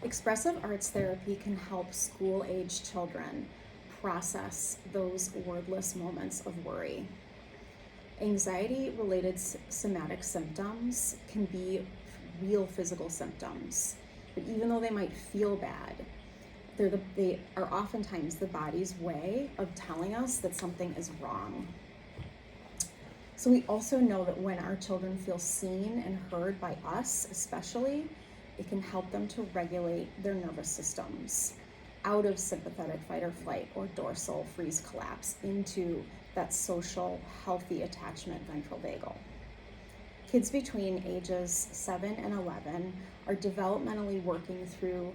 Expressive arts therapy can help school-age children process those wordless moments of worry. Anxiety-related somatic symptoms can be real physical symptoms, but even though they might feel bad, they are oftentimes the body's way of telling us that something is wrong. So we also know that when our children feel seen and heard by us, especially, it can help them to regulate their nervous systems out of sympathetic fight or flight or dorsal freeze collapse into that social, healthy attachment ventral vagal. Kids between ages 7 and 11 are developmentally working through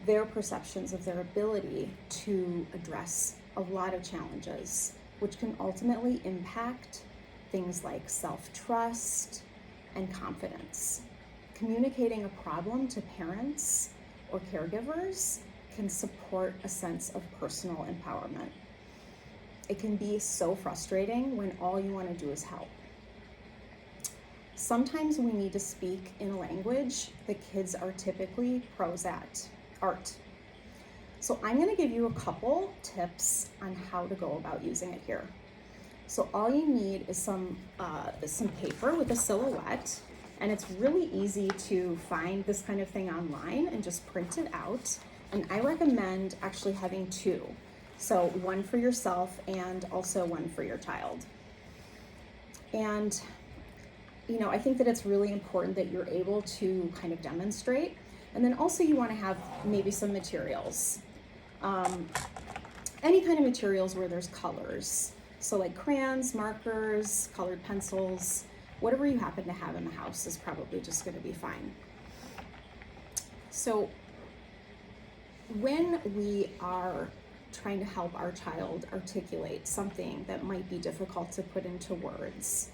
their perceptions of their ability to address a lot of challenges, which can ultimately impact things like self-trust and confidence. Communicating a problem to parents or caregivers can support a sense of personal empowerment. It can be so frustrating when all you want to do is help. Sometimes we need to speak in a language that kids are typically pros at, art. So I'm going to give you a couple tips on how to go about using it here. So all you need is some paper with a silhouette, and it's really easy to find this kind of thing online and just print it out. And I recommend actually having two. So one for yourself and also one for your child. And I think that it's really important that you're able to kind of demonstrate. And then also you want to have maybe some materials. Any kind of materials where there's colors. So like crayons, markers, colored pencils, whatever you happen to have in the house is probably just going to be fine. So when we are trying to help our child articulate something that might be difficult to put into words,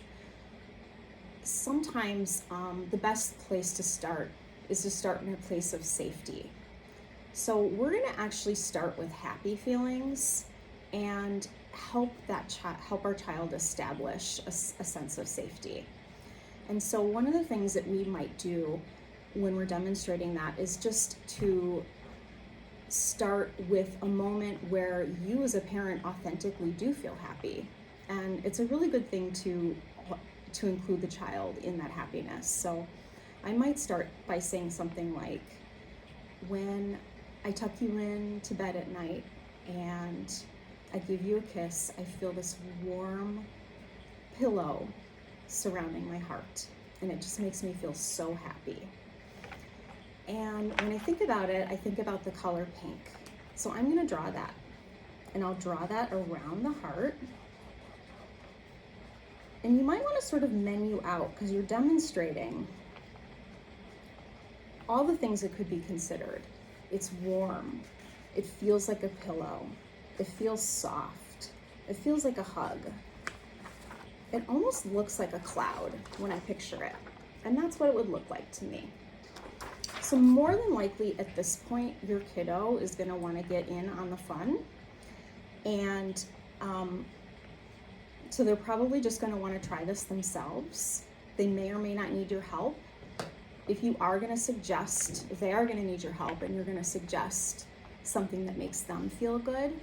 sometimes the best place to start is to start in a place of safety. So we're going to actually start with happy feelings and help our child establish a sense of safety. And so one of the things that we might do when we're demonstrating that is just to start with a moment where you as a parent authentically do feel happy. And it's a really good thing to include the child in that happiness. So I might start by saying something like, when I tuck you in to bed at night and I give you a kiss, I feel this warm pillow surrounding my heart, and it just makes me feel so happy. And when I think about it, I think about the color pink. So I'm going to draw that, and I'll draw that around the heart. And you might want to sort of menu out, because you're demonstrating all the things that could be considered. It's warm. It feels like a pillow. It feels soft. It feels like a hug. It almost looks like a cloud when I picture it. And that's what it would look like to me. So more than likely at this point, your kiddo is going to want to get in on the fun. And so they're probably just going to want to try this themselves. They may or may not need your help. If you are going to suggest, if they are going to need your help and you're going to suggest something that makes them feel good,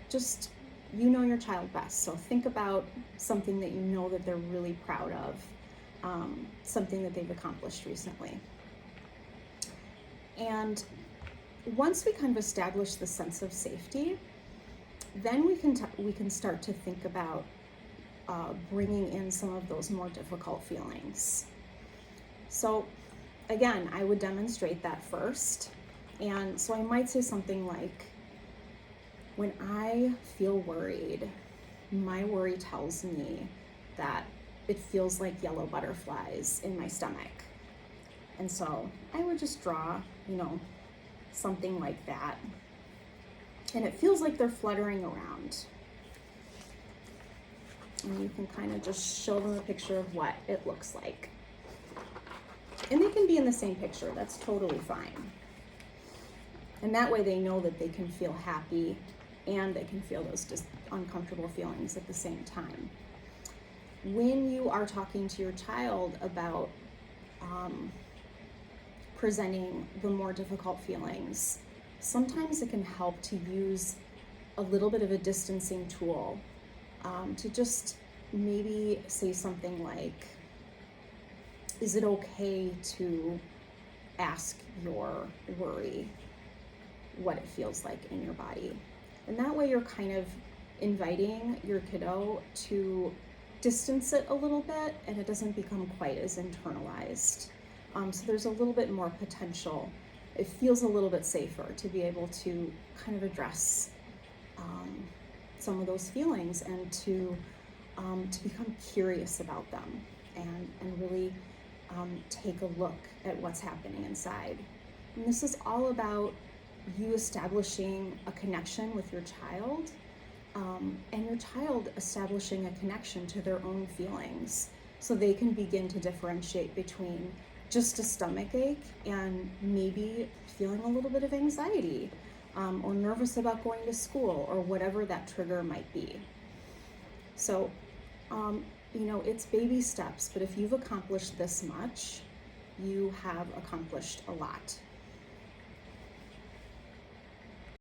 just, you know your child best. So think about something that you know that they're really proud of, something that they've accomplished recently. And once we kind of establish the sense of safety, then we can start to think about bringing in some of those more difficult feelings. So again, I would demonstrate that first. And so I might say something like, when I feel worried, my worry tells me that it feels like yellow butterflies in my stomach. And so I would just draw, something like that. And it feels like they're fluttering around. And you can kind of just show them a picture of what it looks like. And they can be in the same picture, that's totally fine. And that way they know that they can feel happy and they can feel those just uncomfortable feelings at the same time. When you are talking to your child about presenting the more difficult feelings, sometimes it can help to use a little bit of a distancing tool, to just maybe say something like, is it okay to ask your worry what it feels like in your body? And that way you're kind of inviting your kiddo to distance it a little bit, and it doesn't become quite as internalized. So there's a little bit more potential. It feels a little bit safer to be able to kind of address some of those feelings, and to become curious about them, and really take a look at what's happening inside. And this is all about you establishing a connection with your child, and your child establishing a connection to their own feelings, so they can begin to differentiate between just a stomach ache and maybe feeling a little bit of anxiety, or nervous about going to school, or whatever that trigger might be. So, it's baby steps, but if you've accomplished this much, you have accomplished a lot.